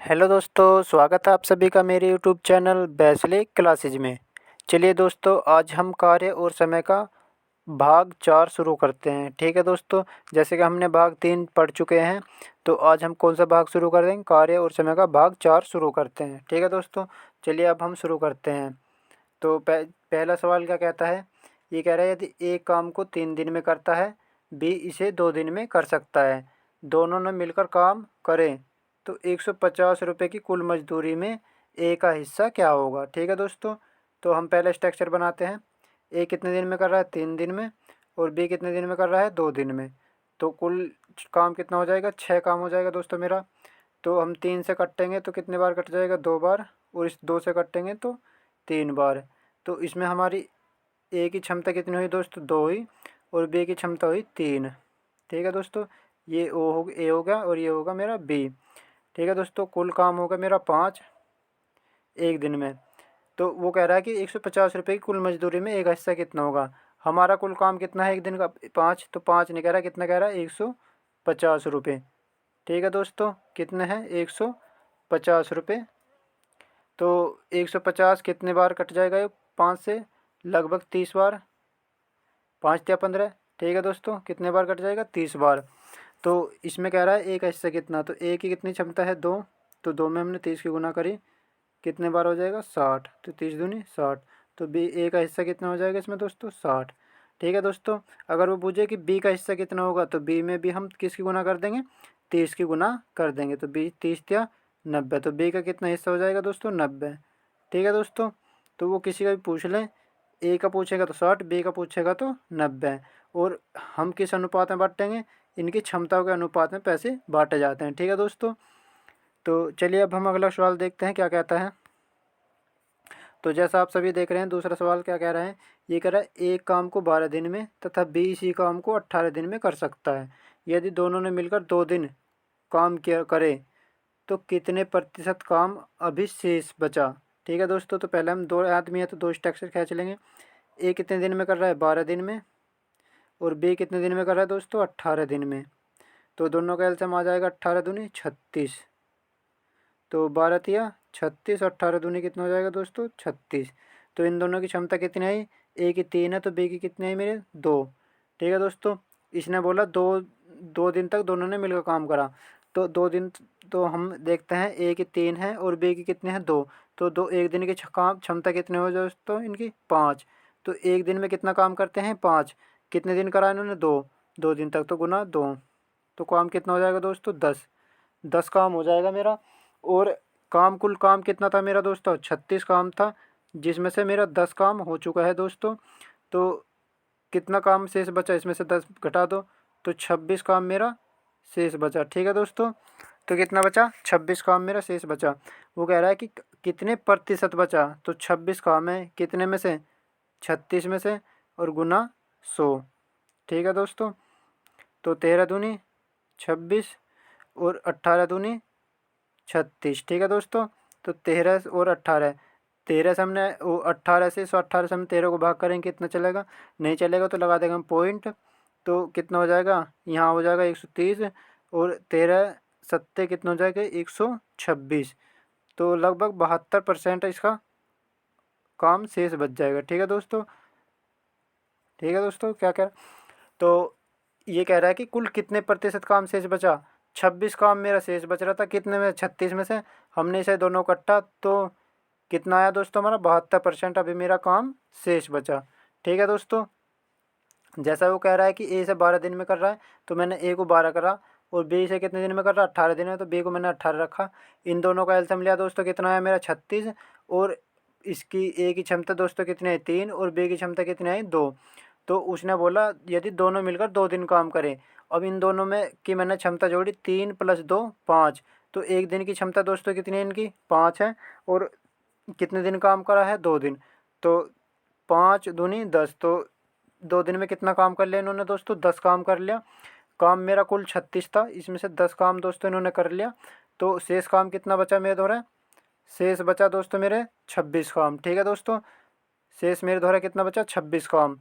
Hello दोस्तों, स्वागत है आप सभी का मेरे यूट्यूब चैनल बैचलर क्लासेज में। चलिए दोस्तों, आज हम कार्य और समय का भाग 4 शुरू करते हैं। ठीक है दोस्तों, जैसे कि हमने भाग 3 पढ़ चुके हैं, तो आज हम कौन सा भाग शुरू कर देंगे? कार्य और समय का भाग 4 शुरू करते हैं। ठीक है दोस्तों, चलिए अब हम शुरू करते हैं। तो पहला सवाल क्या कहता है? ये कह रहा है यदि एक काम को 3 दिन में करता है, बी इसे 2 दिन में कर सकता है, दोनों ने मिलकर काम करें तो 150 रुपये की कुल मजदूरी में ए का हिस्सा क्या होगा? ठीक है दोस्तों, तो हम पहले स्ट्रक्चर बनाते हैं। ए कितने दिन में कर रहा है? 3 दिन में। और बी कितने दिन में कर रहा है? 2 दिन में। तो कुल काम कितना हो जाएगा? 6 काम हो जाएगा दोस्तों मेरा। तो हम 3 से कटेंगे तो कितने बार कट जाएगा? 2 बार। और इस 2 से कटेंगे तो 3 बार। तो इसमें हमारी ए की क्षमता कितनी हुई दोस्तों? 2 हुई। और बी की क्षमता हुई 3। ठीक है दोस्तों, ये ओ हो ए हो गया और ये होगा मेरा बी। ठीक है दोस्तों, कुल काम होगा मेरा 5 एक दिन में। तो वो कह रहा है कि 150 रुपये की कुल मजदूरी में एक हिस्सा कितना होगा? हमारा कुल काम कितना है एक दिन का? 5। तो 5 नहीं कह रहा, कितना कह रहा है? 150 रुपये। ठीक है दोस्तों, कितने हैं? 150 रुपये। तो 150 कितने बार कट जाएगा ये 5 से? लगभग 30 बार। 5 या 15। ठीक है दोस्तों, कितने बार कट जाएगा? 30 बार। तो इसमें कह रहा है एक हिस्सा कितना, तो ए की कितनी क्षमता है? 2। तो 2 में हमने 30 की गुना करी, कितने बार हो जाएगा? 60। तो 30 दूनी 60। तो बी ए का हिस्सा कितना हो जाएगा इसमें दोस्तों? 60। ठीक है दोस्तों, अगर वो पूछे कि बी का हिस्सा कितना होगा तो बी में भी हम किसकी गुना कर देंगे? 30 की गुना कर देंगे। तो बी 30 या 90। तो बी का कितना हिस्सा हो जाएगा दोस्तों? 90। ठीक है दोस्तों, तो वो किसी का भी पूछ लें, ए का पूछेगा तो 60, बी का पूछेगा तो 90। और हम किस अनुपात में बांटेंगे? इनकी क्षमताओं के अनुपात में पैसे बांटे जाते हैं। ठीक है दोस्तों, तो चलिए अब हम अगला सवाल देखते हैं क्या कहता है। तो जैसा आप सभी देख रहे हैं, दूसरा सवाल क्या कह रहा है? ये कह रहा है एक काम को 12 दिन में तथा बी इसी काम को 18 दिन में कर सकता है। यदि दोनों ने मिलकर 2 दिन काम किया करे तो कितने प्रतिशत काम अभी शेष बचा? ठीक है दोस्तों, तो पहले हम 2 आदमी है तो 2 स्ट्रक्चर खींच लेंगे। ए कितने दिन में कर रहा है? 12 दिन में। और बी कितने दिन में कर रहा है दोस्तों? 18 दिन में। तो दोनों का एलसीएम आ जाएगा 18 दूनी 36। तो 12 तिया 36, 18 दूनी कितना हो जाएगा दोस्तों? 36। तो इन दोनों की क्षमता कितनी आई? ए की 3 है तो बी की कितनी आई मेरे? 2। ठीक है दोस्तों, इसने बोला 2 दिन तक दोनों ने मिलकर काम करा। तो 2 दिन, तो हम देखते हैं ए की 3 है और बी की कितने हैं? 2। तो दो एक दिन की काम क्षमता कितनी हो दोस्तों इनकी? 5। तो एक दिन में कितना काम करते हैं? 5। कितने दिन करा इन्होंने? 2। 2 दिन तक तो गुना 2। तो काम कितना हो जाएगा दोस्तों? 10। 10 काम हो जाएगा मेरा। और कुल काम कितना था मेरा दोस्तों? 36 काम था, जिसमें से मेरा 10 काम हो चुका है दोस्तों। तो कितना काम शेष बचा? इसमें से 10 घटा दो तो 26 काम मेरा शेष बचा। ठीक है दोस्तों, तो कितना बचा? 26 काम मेरा शेष बचा। वो कह रहा है कि कितने प्रतिशत बचा? तो 26 काम है कितने में से? 36 में से। और गुना 100। ठीक है दोस्तों, तो 13 दूनी 26 और 18 दूनी 36। ठीक है दोस्तों, तो 13 और 18, 13 से हमने वो 18 से 118 से हम 13 को भाग करेंगे, कितना चलेगा? नहीं चलेगा तो लगा देंगे हम पॉइंट। तो कितना हो जाएगा? यहाँ हो जाएगा 130। और 13 सत्ते कितना हो जाएगा? 126। तो लगभग 72% इसका काम शेष बच जाएगा। ठीक है दोस्तों, ठीक है दोस्तों, क्या कह, तो ये कह रहा है कि कुल कितने प्रतिशत काम शेष बचा? 26 काम मेरा शेष बच रहा था, कितने में? 36 में से। हमने इसे दोनों कट्टा तो कितना आया दोस्तों? हमारा 72% अभी मेरा काम शेष बचा। ठीक है दोस्तों, जैसा वो कह रहा है कि ए से 12 दिन में कर रहा है तो मैंने ए को 12 करा। और बी से कितने दिन में कर रहा है? 18 दिन में, तो बी को मैंने 18 रखा। इन दोनों का एलसीएम लिया दोस्तों, कितना आया मेरा? 36। और इसकी ए की क्षमता दोस्तों कितनी है? 3। और बी की क्षमता कितनी है? 2। तो उसने बोला यदि दोनों मिलकर 2 दिन काम करें। अब इन दोनों में की मैंने क्षमता जोड़ी, 3 + 2 5। तो एक दिन की क्षमता दोस्तों कितनी है इनकी? 5 है। और कितने दिन काम करा है? 2 दिन। तो 5 दूनी 10। तो 2 दिन में कितना काम कर लिया इन्होंने दोस्तों? 10 काम कर लिया। काम मेरा कुल 36 था, इसमें से 10 काम दोस्तों इन्होंने कर लिया। तो शेष काम कितना बचा मेरे द्वारा? शेष बचा दोस्तों मेरे 26 काम। ठीक है दोस्तों, शेष मेरे द्वारा कितना बचा? 26 काम।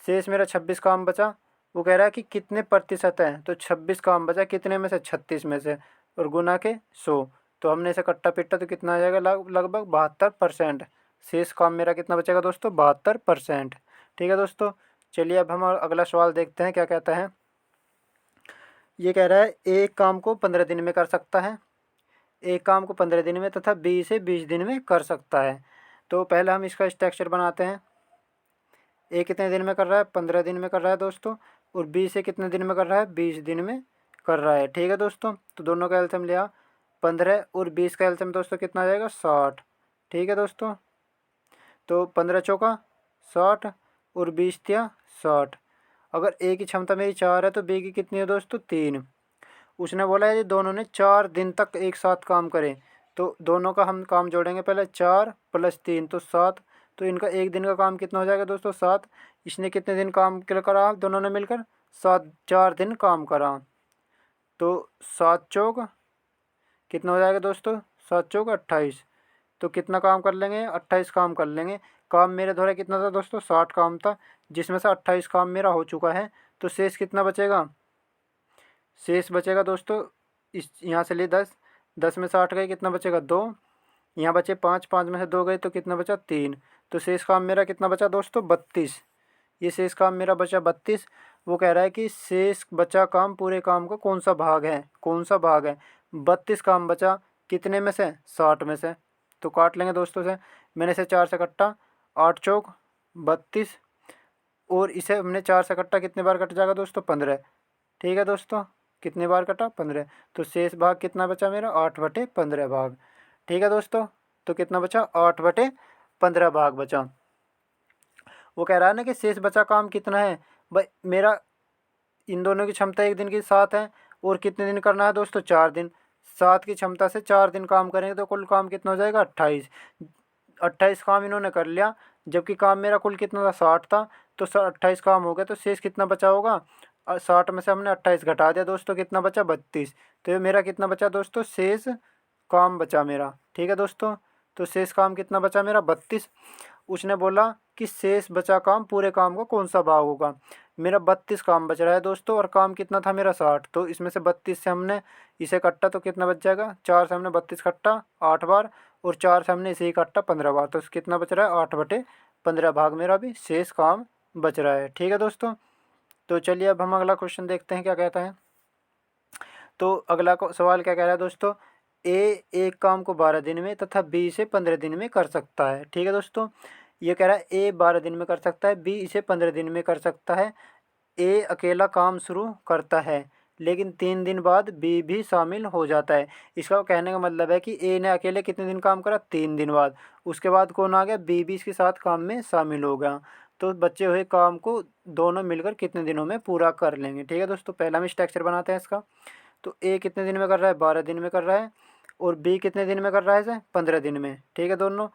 शेष मेरा 26 काम बचा। वो कह रहा है कि कितने प्रतिशत है? तो 26 काम बचा, कितने में से? 36 में से। और गुना के 100। तो हमने इसे कट्टा पिट्टा तो कितना आ जाएगा, लगभग 72%। शेष काम मेरा कितना बचेगा दोस्तों, 72%। ठीक है दोस्तों, चलिए अब हम अगला सवाल देखते हैं क्या कहता है। ये कह रहा है एक काम को 15 दिन में कर सकता है, एक काम को 15 दिन में तथा बी से 20 दिन में कर सकता है। तो पहले हम इसका स्ट्रक्चर बनाते हैं। ए कितने दिन में कर रहा है, 15 दिन में कर रहा है दोस्तों, और बी से कितने दिन में कर रहा है, 20 दिन में कर रहा है। ठीक है दोस्तों, तो दोनों का एलसीएम लिया, 15 और 20 का एलसीएम दोस्तों कितना आ जाएगा, 60। ठीक है दोस्तों, तो 15 चौका 60 और 20 तिया 60। अगर ए की क्षमता मेरी 4 है तो बी की कितनी है दोस्तों, 3। उसने बोला है ये दोनों ने 4 दिन तक एक साथ काम करें, तो दोनों का हम काम जोड़ेंगे। पहले 4 + 3 तो 7, तो इनका एक दिन का काम कितना हो जाएगा दोस्तों, 7। इसने कितने दिन काम करा दोनों ने मिलकर, 7, 4 दिन काम करा। तो 7 चौक कितना हो जाएगा दोस्तों, 7 चौक 28। तो कितना काम कर लेंगे, 28 काम कर लेंगे। काम मेरे द्वारा कितना था दोस्तों, 60 काम था, जिसमें से 28 काम मेरा हो चुका है। तो शेष कितना बचेगा, शेष बचेगा दोस्तों, इस यहाँ से ले 10, 10 में से 8 गए, कितना बचेगा, 2। यहाँ बचे 5, 5 में से 2 गए तो कितना बचा, 3। तो शेष काम मेरा कितना बचा दोस्तों, 32। ये शेष काम मेरा बचा 32। वो कह रहा है कि शेष बचा काम पूरे काम का कौन सा भाग है, कौन सा भाग है। 32 काम बचा, कितने में से, 60 में से। तो काट लेंगे दोस्तों से, मैंने इसे 4 से कट्टा, 8 चौक 32, और इसे हमने 4 से कट्टा, कितने बार कट जाएगा दोस्तों, 15। ठीक है दोस्तों, कितने बार कटा, 15। तो शेष भाग कितना बचा मेरा, 8/15 भाग। ठीक है दोस्तों, तो कितना बचा, 8/15 भाग बचा। वो कह रहा है ना कि शेष बचा काम कितना है भाई, मेरा इन दोनों की क्षमता एक दिन की 7 है, और कितने दिन करना है दोस्तों, 4 दिन। 7 की क्षमता से 4 दिन काम करेंगे तो कुल काम कितना हो जाएगा, 28। 28 काम इन्होंने कर लिया, जबकि काम मेरा कुल कितना था, 60 था। तो 28 काम हो गया, तो शेष कितना बचा होगा, 60 में से हमने 28 घटा दिया दोस्तों, कितना बचा, 32। तो ये मेरा कितना बचा दोस्तों, शेष काम बचा मेरा। ठीक है दोस्तों, तो शेष काम कितना बचा मेरा, 32। उसने बोला कि शेष बचा काम पूरे काम का कौन सा भाग होगा। मेरा 32 काम बच रहा है दोस्तों, और काम कितना था मेरा, 60। तो इसमें से 32 से हमने इसे कट्टा तो कितना बच जाएगा, 4 से हमने 32 कट्टा 8 बार, और 4 से हमने इसे ही काटा 15 बार। तो कितना बच रहा है, 8/15 भाग मेरा भी शेष काम बच रहा है। ठीक है दोस्तों, तो चलिए अब हम अगला क्वेश्चन देखते हैं क्या कहता है। तो अगला सवाल क्या कह रहा है दोस्तों, ए एक काम को 12 दिन में तथा बी इसे 15 दिन में कर सकता है। ठीक है दोस्तों, ये कह रहा है ए 12 दिन में कर सकता है, बी इसे 15 दिन में कर सकता है। ए अकेला काम शुरू करता है, लेकिन 3 दिन बाद बी भी शामिल हो जाता है। इसका कहने का मतलब है कि ए ने अकेले कितने दिन काम करा, 3 दिन बाद। उसके बाद कौन आ गया, बी भी इसके साथ काम में शामिल हो गया। तो बचे हुए काम को दोनों मिलकर कितने दिनों में पूरा कर लेंगे। ठीक है दोस्तों, पहला हम स्ट्रक्चर बनाते हैं इसका। तो ए कितने दिन में कर रहा है, 12 दिन में कर रहा है, और बी कितने दिन में कर रहा है इसे, 15 दिन में। ठीक है दोनों,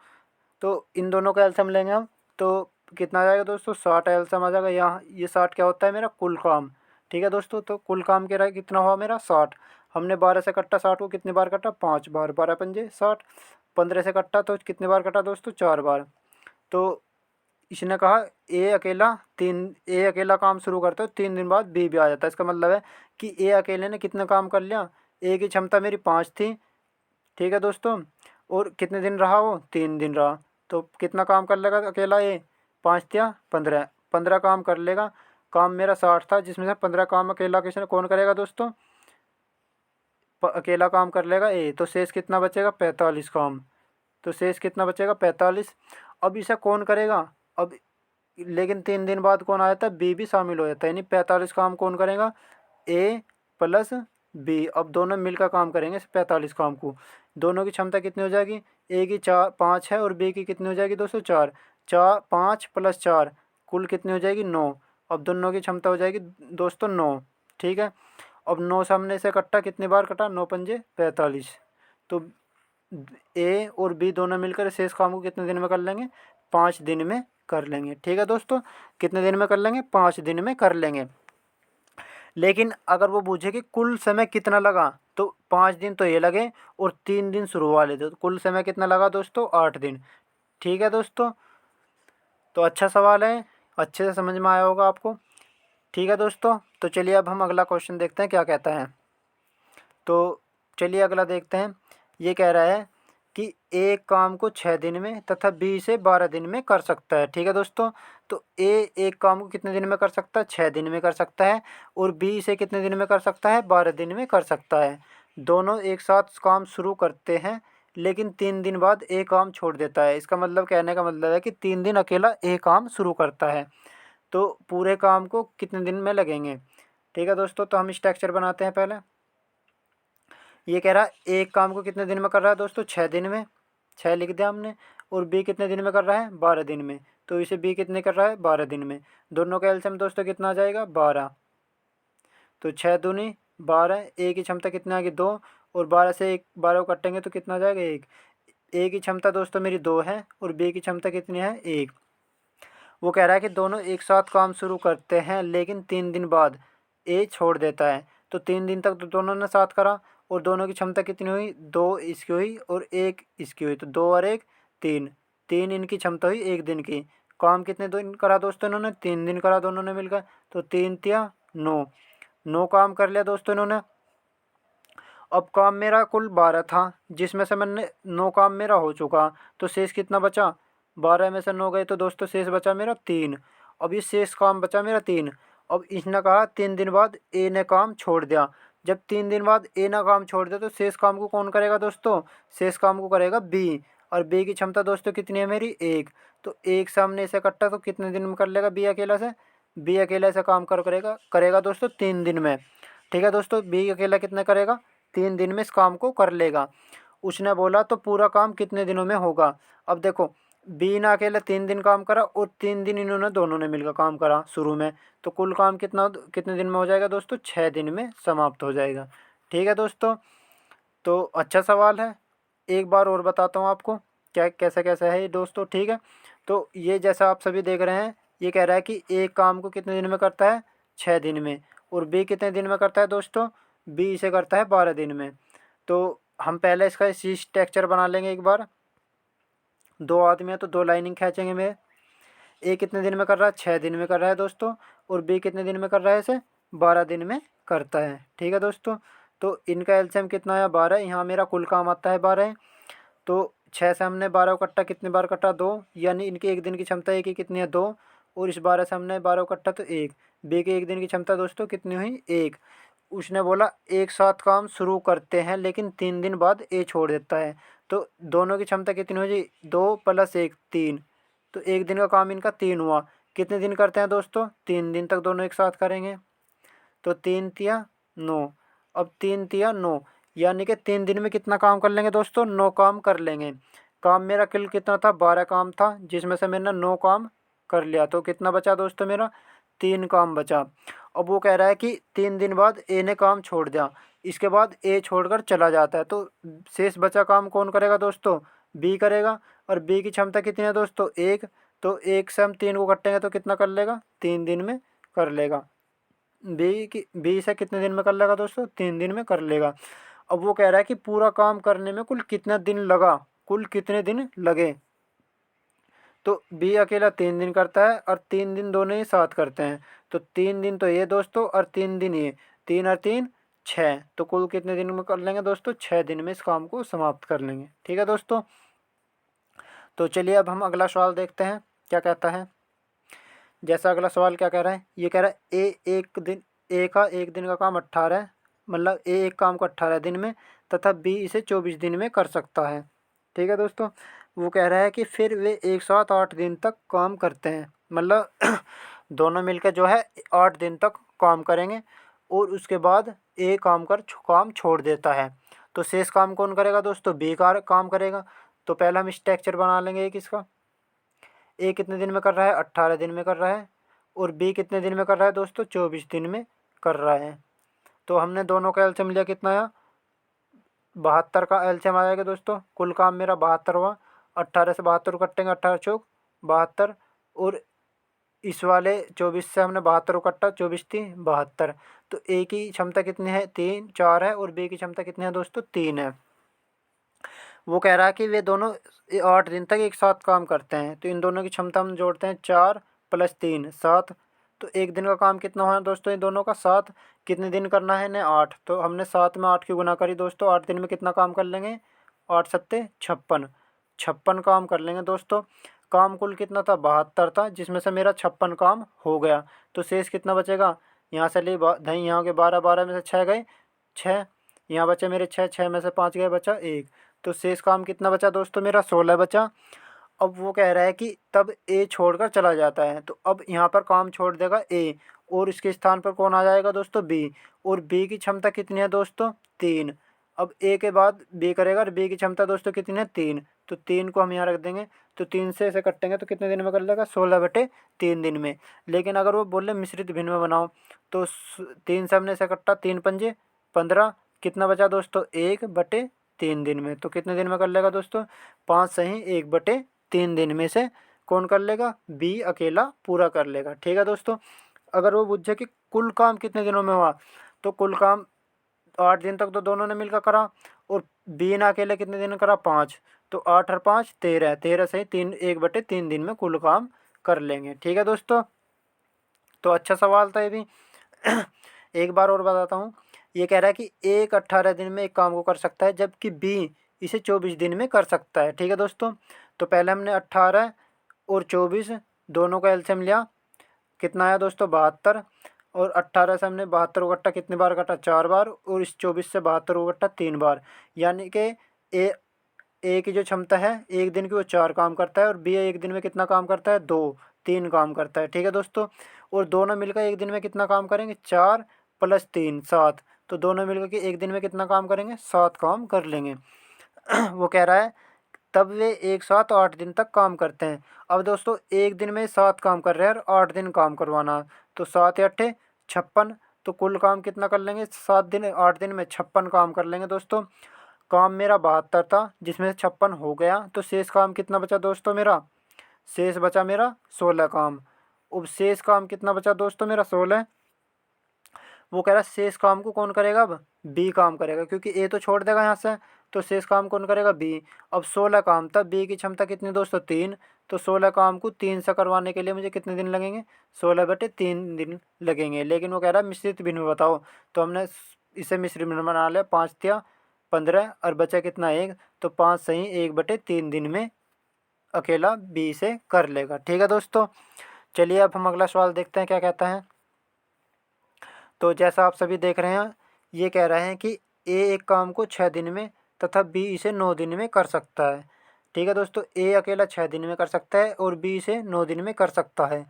तो इन दोनों का एलसीएम लेंगे हम, तो कितना आ जाएगा दोस्तों, 60 एलसीएम आ जाएगा। यहाँ ये 60 क्या होता है, मेरा कुल काम। ठीक है दोस्तों, तो कुल काम के रहा कितना हुआ मेरा, 60। हमने 12 से कट्टा 60 को कितनी बार कटा, 5 बार, 12 पंजे 60। 15 से कट्टा तो कितनी बार कटा दोस्तों, 4 बार। तो इसने कहा ए अकेला काम शुरू करता है, 3 दिन बाद बी भी आ जाता है। इसका मतलब है कि ए अकेले ने कितना काम कर लिया, ए की क्षमता मेरी 5 थी। ठीक है दोस्तों, और कितने दिन रहा वो, 3 दिन रहा। तो कितना काम कर लेगा अकेला ए, 5 या 15, 15 काम कर लेगा। काम मेरा 60 था, जिसमें से 15 काम अकेला किसने कौन करेगा दोस्तों, अकेला काम कर लेगा ए। तो शेष कितना बचेगा, 45 काम। तो शेष कितना बचेगा, 45। अब इसे कौन करेगा, अब लेकिन 3 दिन बाद कौन आ जाता है, बी भी शामिल हो जाता है, यानी 45 काम कौन करेगा, ए प्लस बी। अब दोनों मिलकर काम करेंगे इस 45 काम को। दोनों की क्षमता कितनी हो जाएगी, ए की 5 है और बी की कितनी हो जाएगी दोस्तों, 4। 5 + 4 कुल कितनी हो जाएगी, 9। अब दोनों की क्षमता हो जाएगी दोस्तों 9। ठीक है, अब 9 सामने से कट्टा, कितनी बार कटा, 9 पंजे 45। तो ए और बी दोनों मिलकर शेष काम को कितने दिन में कर लेंगे, 5 दिन में कर लेंगे। ठीक है दोस्तों, कितने दिन में कर लेंगे, 5 दिन में कर लेंगे। लेकिन अगर वो पूछे कि कुल समय कितना लगा, तो 5 दिन तो ये लगे और 3 दिन शुरू वाले थे, तो कुल समय कितना लगा दोस्तों, 8 दिन। ठीक है दोस्तों, तो अच्छा सवाल है, अच्छे से समझ में आया होगा आपको। ठीक है दोस्तों, तो चलिए अब हम अगला क्वेश्चन देखते हैं क्या कहता है। तो चलिए अगला देखते हैं। ये कह रहा है कि एक काम को 6 दिन में तथा बी इसे 12 दिन में कर सकता है। ठीक है दोस्तों, तो ए एक काम को कितने दिन में कर सकता है, 6 दिन में कर सकता है, और बी इसे कितने दिन में कर सकता है, 12 दिन में कर सकता है। दोनों एक साथ काम शुरू करते हैं लेकिन 3 दिन बाद एक काम छोड़ देता है। इसका मतलब, कहने का मतलब है कि 3 दिन अकेला एक काम शुरू करता है, तो पूरे काम को कितने दिन में लगेंगे। ठीक है दोस्तों, तो हम स्ट्रक्चर बनाते हैं पहले। ये कह रहा है एक काम को कितने दिन में कर रहा है दोस्तों, 6 दिन में, 6 लिख दिया हमने। और बी कितने दिन में कर रहा है, 12 दिन में, तो इसे बी कितने कर रहा है, 12 दिन में। दोनों का एलसीएम दोस्तों कितना आ जाएगा, 12। तो 6 दूनी 12, ए की क्षमता कितनी आ गई, 2, और 12 से एक 12 को काटेंगे तो कितना आ जाएगा, 1। ए की क्षमता दोस्तों मेरी 2 है और बी की क्षमता कितनी है, 1। वो कह रहा है कि दोनों एक साथ काम शुरू करते हैं लेकिन 3 दिन बाद ए छोड़ देता है। तो 3 दिन तक तो दोनों ने साथ करा, और दोनों की क्षमता कितनी हुई, 2 इसकी हुई और 1 इसकी हुई, तो 2 और 1 3, 3 इनकी क्षमता हुई 1 दिन की। काम कितने दिन करा दोस्तों इन्होंने, 3 दिन करा दोनों ने मिलकर, तो 3 तिया 9, 9 काम कर लिया दोस्तों इन्होंने। अब काम मेरा कुल 12 था, जिसमें से मैंने 9 काम मेरा हो चुका, तो शेष कितना बचा, 12 में से 9 गए तो दोस्तों शेष बचा मेरा 3। अब ये शेष काम बचा मेरा 3। अब इसने कहा 3 दिन बाद ए ने काम छोड़ दिया। जब 3 दिन बाद ए ने काम छोड़ दिया तो शेष काम को कौन करेगा दोस्तों, शेष काम को करेगा बी। और बी की क्षमता दोस्तों कितनी है मेरी, 1। तो एक सामने इसे कट्टा तो कितने दिन में कर लेगा बी अकेला से, बी अकेला से काम करेगा करेगा दोस्तों 3 दिन में। ठीक है दोस्तों, बी अकेला कितने करेगा, 3 दिन में इस काम को कर लेगा। उसने बोला तो पूरा काम कितने दिनों में होगा। अब देखो, बी ने अकेले 3 दिन काम करा और 3 दिन इन्होंने दोनों ने मिलकर काम करा शुरू में, तो कुल काम कितने दिन में हो जाएगा दोस्तों, 6 दिन में समाप्त हो जाएगा। ठीक है दोस्तों, तो अच्छा सवाल है। एक बार और बताता हूँ आपको क्या कैसा कैसा है ये दोस्तों। ठीक है, तो ये जैसा आप सभी देख रहे हैं, ये कह रहा है कि एक काम को कितने दिन में करता है, 6 दिन में, और बी कितने दिन में करता है दोस्तों, बी इसे करता है 12 दिन में। तो हम पहले इसका सी स्ट्रक्चर बना लेंगे एक बार। 2 आदमी है तो 2 लाइनिंग खींचेंगे मेरे। ए कितने दिन में कर रहा है, 6 दिन में कर रहा है दोस्तों, और बी कितने दिन में कर रहा है, इसे 12 दिन में करता है। ठीक है दोस्तों, तो इनका एलसीएम कितना है, 12। यहाँ मेरा कुल काम आता है 12। तो 6 से हमने 12 को कट्टा कितनी बार कटा, 2, यानी इनकी एक दिन की क्षमता एक ही कितनी है, 2। और इस 12 से हमने 12 को कट्टा तो 1। बी की एक दिन की क्षमता दोस्तों कितनी हुई, 1। उसने बोला एक साथ काम शुरू करते हैं लेकिन 3 दिन बाद ए छोड़ देता है। तो दोनों की क्षमता कितनी हो जी, 2 + 1 3। तो एक दिन का काम इनका 3 हुआ। कितने दिन करते हैं दोस्तों, 3 दिन तक दोनों एक साथ करेंगे। तो 3 तिया 9। अब 3 तिया 9, यानी कि 3 दिन में कितना काम कर लेंगे दोस्तों, 9 काम कर लेंगे। काम मेरा कुल कितना था, 12 काम था, जिसमें से मैंने 9 काम कर लिया, तो कितना बचा दोस्तों मेरा, 3 काम बचा। अब वो कह रहा है कि 3 दिन बाद ए ने काम छोड़ दिया, इसके बाद ए छोड़कर चला जाता है, तो शेष बचा काम कौन करेगा दोस्तों, बी करेगा। और बी की क्षमता कितनी है दोस्तों, 1। तो 1 से हम 3 को कटेंगे तो कितना कर लेगा, 3 दिन में कर लेगा। बी से कितने दिन में कर लेगा दोस्तों, 3 दिन में कर लेगा। अब वो कह रहा है कि पूरा काम करने में कुल कितना दिन लगा, कुल कितने दिन लगे। तो बी अकेला 3 दिन करता है और 3 दिन दोनों ही साथ करते हैं। तो 3 दिन तो ये दोस्तों और 3 दिन ये, 3 और 3 6, तो कुल कितने दिन में कर लेंगे दोस्तों, 6 दिन में इस काम को समाप्त कर लेंगे। ठीक है दोस्तों, तो चलिए अब हम अगला सवाल देखते हैं क्या कहता है। जैसा अगला सवाल क्या कह रहा है, ये कह रहा है ए का एक दिन का काम 18 है, मतलब ए एक काम को 18 दिन में तथा बी इसे 24 दिन में कर सकता है। ठीक है दोस्तों, वो कह रहा है कि फिर वे एक साथ 8 दिन तक काम करते हैं, मतलब दोनों मिलकर जो है 8 दिन तक काम करेंगे, और उसके बाद ए काम छोड़ देता है। तो शेष काम कौन करेगा दोस्तों, बी काम करेगा। तो पहला हम स्ट्रक्चर बना लेंगे एक इसका। ए कितने दिन में कर रहा है, 18 दिन में कर रहा है, और बी कितने दिन में कर रहा है दोस्तों, 24 दिन में कर रहा है। तो हमने दोनों का एलसीएम लिया, कितना आया, 72 का एलसीएम आ जाएगा दोस्तों। कुल काम मेरा 72 हुआ, 18 से 72 कटेंगे, 18 चौक 72, और इस वाले 24 से हमने 72 को कट्टा, 24 3 72। तो ए की क्षमता कितनी है, 4 है, और बी की क्षमता कितनी है दोस्तों, 3 है। वो कह रहा है कि वे दोनों 8 दिन तक एक साथ काम करते हैं, तो इन दोनों की क्षमता हम जोड़ते हैं, 4 + 3 7। तो एक दिन का काम कितना हुआ दोस्तों, इन दोनों का 7। कितने दिन करना है इन्हें, 8। तो हमने 7 में 8 की गुना करी दोस्तों, 8 दिन में कितना काम कर लेंगे, 8 सत्ते 56, 56 काम कर लेंगे दोस्तों। काम कुल कितना था, 72 था, जिसमें से मेरा 56 काम हो गया। तो शेष कितना बचेगा, यहाँ से ले धई यहाँ के 12, 12 में से 6 गए, 6, यहाँ बचे मेरे 6, 6 में से 5 गए, बचा 1। तो शेष काम कितना बचा दोस्तों, मेरा 16 बचा। अब वो कह रहा है कि तब ए छोड़कर चला जाता है, तो अब यहाँ पर काम छोड़ देगा ए, और इसके स्थान पर कौन आ जाएगा दोस्तों, बी। और बी की क्षमता कितनी है दोस्तों, 3। अब ए के बाद बी करेगा, और बी की क्षमता दोस्तों कितनी है, 3। तो 3 को हम यहाँ रख देंगे। तो 3 से ऐसे कटेंगे तो कितने दिन में कर लेगा, 16/3 दिन में। लेकिन अगर वो बोले मिश्रित भिन्न में बनाओ, तो 3 से हमने ऐसे कट्टा, 3 पंजे 15, कितना बचा दोस्तों, 1/3 दिन में। तो कितने दिन में कर लेगा दोस्तों, 5 सही 1/3 दिन में से कौन कर लेगा, बी अकेला पूरा कर लेगा। ठीक है दोस्तों। अगर वो पूछे कि कुल काम कितने दिनों में हुआ, तो कुल काम 8 दिन तक तो दोनों ने मिलकर करा, और बी ने अकेले कितने दिन करा, 5। तो 8 और 5 13, 13 से 3 1/3 दिन में कुल काम कर लेंगे। ठीक है दोस्तों। तो अच्छा सवाल था ये भी। एक बार और बताता हूँ। ये कह रहा है कि एक 18 दिन में एक काम को कर सकता है, जबकि बी इसे 24 दिन में कर सकता है। ठीक है दोस्तों। तो पहले हमने 18 और 24 दोनों का एलसीएम लिया, कितना आया दोस्तों, 72। और 18 से हमने 72 को कट्टा, कितनी बार कटा, 4 बार। और इस 24 से 72 को कट्टा 3 बार। यानी कि ए ए की जो क्षमता है एक दिन की, वो 4 काम करता है, और बी एक दिन में कितना काम करता है, 2, 3 काम करता है। ठीक है दोस्तों। और दोनों मिलकर एक दिन में कितना काम करेंगे, 4 + 3 7। तो दोनों मिलकर के एक दिन में कितना काम करेंगे, 7 काम कर लेंगे। वो कह रहा है तब वे एक साथ 8 दिन तक काम करते हैं। अब दोस्तों एक दिन में 7 काम कर रहे हैं और 8 दिन काम करवाना, तो 7 या 8 56। तो कुल काम कितना कर लेंगे, 7 दिन 8 दिन में 56 काम कर लेंगे दोस्तों। काम मेरा 72 था, जिसमें से 56 हो गया, तो शेष काम कितना बचा दोस्तों, मेरा शेष बचा मेरा 16 काम। अब शेष काम कितना बचा दोस्तों, मेरा 16। वो कह रहा है शेष काम को कौन करेगा, अब बी काम करेगा, क्योंकि ए तो छोड़ देगा यहाँ से। तो शेष काम कौन करेगा, बी। अब 16 काम था, बी की क्षमता कितनी दोस्तों, 3। तो 16 काम को 3 से करवाने के लिए मुझे कितने दिन लगेंगे, 16/3 दिन लगेंगे। लेकिन वो कह रहा है मिश्रित भिन्न में बताओ, तो हमने इसे मिश्रित भिन्न बना लिया। 5 या 15 और बचा कितना, 1। तो 5 सही 1/3 दिन में अकेला बी से कर लेगा। ठीक है दोस्तों। चलिए अब हम अगला सवाल देखते हैं क्या कहता है। तो जैसा आप सभी देख रहे हैं, ये कह रहे हैं कि ए एक काम को 6 दिन में तथा बी इसे 9 दिन में कर सकता है। ठीक है दोस्तों। ए अकेला 6 दिन में कर सकता है और बी इसे 9 दिन में कर सकता है।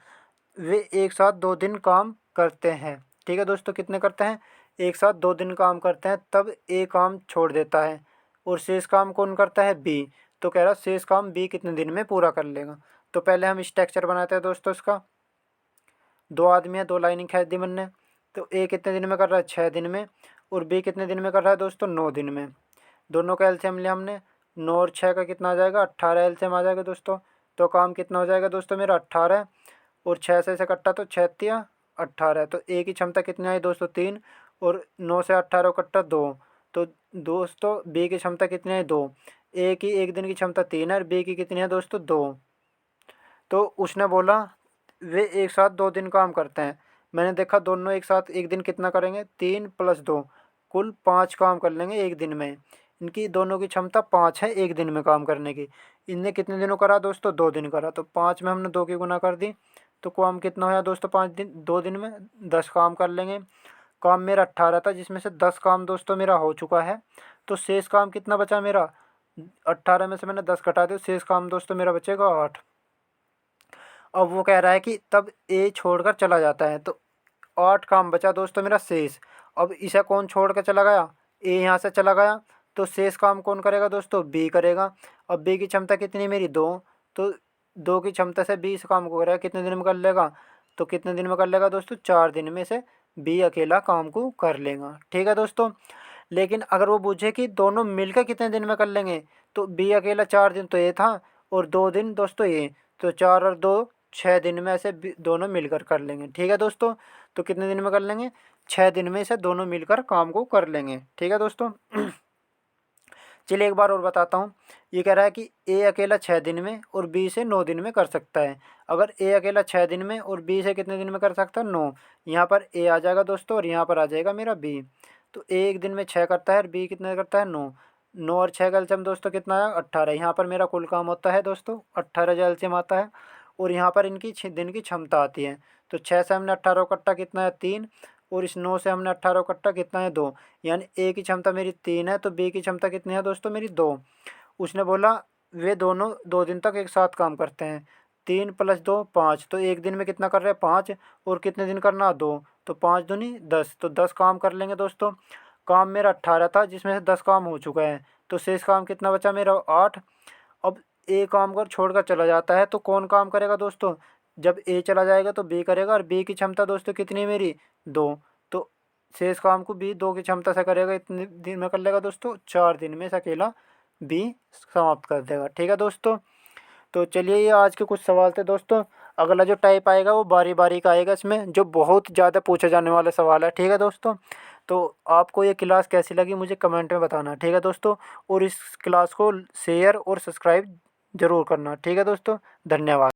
वे एक साथ 2 दिन काम करते हैं। ठीक है दोस्तों। कितने करते हैं, एक साथ 2 दिन काम करते हैं, तब ए काम छोड़ देता है और शेष काम कौन करता है, बी। तो कह रहा शेष काम बी कितने दिन में पूरा कर लेगा। तो पहले हम स्ट्रक्चर बनाते हैं दोस्तों इसका। 2 आदमी है, 2 लाइनिंग खींच दी मैंने। तो ए कितने दिन में कर रहा है, 6 दिन में। और बी कितने दिन में कर रहा है दोस्तों, 9 दिन में। दोनों का एलसीएम लिया हमने, 9 और 6 का कितना आ जाएगा, 18 एलसीएम आ जाएगा दोस्तों। तो काम कितना हो जाएगा दोस्तों, मेरा 18। और 6 से इसे कट्टा, तो 6 तिया 18। तो ए की क्षमता कितनी आई दोस्तों, 3। और 9 से 18 को कट्टा 2। तो दोस्तों बी की क्षमता कितनी है, 2। ए की एक दिन की क्षमता 3 है और बी की कितनी है दोस्तों, 2। तो उसने बोला वे एक साथ 2 दिन काम करते हैं। मैंने देखा दोनों एक साथ एक दिन कितना करेंगे, 3 + 2 कुल 5 काम कर लेंगे एक दिन में। इनकी दोनों की क्षमता 5 है एक दिन में काम करने की। इनने कितने दिनों करा दोस्तों, 2 दिन करा। तो 5 में हमने 2 की गुना कर दी, तो काम कितना होया दोस्तों, 5 दिन 2 दिन में 10 काम कर लेंगे। काम मेरा 18 था, जिसमें से 10 काम दोस्तों मेरा हो चुका है। तो शेष काम कितना बचा मेरा, 18 में से मैंने 10 घटा दिया, शेष काम दोस्तों मेरा बचेगा 8। अब वो कह रहा है कि तब ए छोड़कर चला जाता है, तो 8 काम बचा दोस्तों मेरा शेष। अब इसे कौन छोड़ कर चला गया, ए यहाँ से चला गया। तो शेष काम कौन करेगा दोस्तों, बी करेगा। अब बी की क्षमता कितनी मेरी, 2। तो 2 की क्षमता से बी इस काम को करेगा, कितने दिन में कर लेगा, तो कितने दिन में कर लेगा दोस्तों, 4 दिन में से बी अकेला काम को कर लेगा। ठीक है दोस्तों। लेकिन अगर वो पूछे कि दोनों मिलकर कितने दिन में कर लेंगे, तो बी अकेला 4 दिन तो ये था, और 2 दिन दोस्तों ये। तो 4 और 2 6 दिन में ऐसे दोनों मिलकर कर लेंगे। ठीक है दोस्तों। तो कितने दिन में कर लेंगे, 6 दिन में से दोनों मिलकर काम को कर लेंगे। ठीक है दोस्तों। चलिए एक बार और बताता हूँ। ये कह रहा है कि ए अकेला 6 दिन में और बी से 9 दिन में कर सकता है। अगर ए अकेला 6 दिन में और बी से कितने दिन में कर सकता है, 9। यहाँ पर ए आ जाएगा दोस्तों और यहाँ पर आ जाएगा मेरा बी। तो ए एक दिन में 6 करता है और बी कितने करता है, 9। 9 और 6 का एलसीएम दोस्तों कितना आया 18। यहाँ पर मेरा कुल काम होता है दोस्तों 18 जो एलसीएम आता है, और यहाँ पर इनकी दिन की क्षमता आती है। तो 6 से हमने 18 को कट्टा कितना है 3, और इस 9 से हमने 18 को कट्टा कितना है 2, यानी ए की क्षमता मेरी 3 है, तो बी की क्षमता कितनी है दोस्तों मेरी 2। उसने बोला वे दोनों 2 दिन तक एक साथ काम करते हैं। 3 + 2 5, तो एक दिन में कितना कर रहे हैं 5, और कितने दिन करना 2, तो 5 दूनी 10, तो 10 काम कर लेंगे दोस्तों। काम मेरा 18 था जिसमें से 10 काम हो चुका है, तो शेष काम कितना बचा मेरा 8। अब ए काम कर छोड़कर चला जाता है तो कौन काम करेगा दोस्तों, जब ए चला जाएगा तो बी करेगा, और बी की क्षमता दोस्तों कितनी है मेरी 2, तो शेष काम को बी 2 की क्षमता से करेगा। इतने दिन में कर लेगा दोस्तों 4 दिन में से अकेला बी समाप्त कर देगा। ठीक है दोस्तों, तो चलिए ये आज के कुछ सवाल थे दोस्तों। अगला जो टाइप आएगा वो बारी बारी का आएगा, इसमें जो बहुत ज़्यादा पूछे जाने वाले सवाल है। ठीक है दोस्तों, तो आपको ये क्लास कैसी लगी मुझे कमेंट में बताना। ठीक है दोस्तों, और इस क्लास को शेयर और सब्सक्राइब ज़रूर करना। ठीक है दोस्तों, धन्यवाद।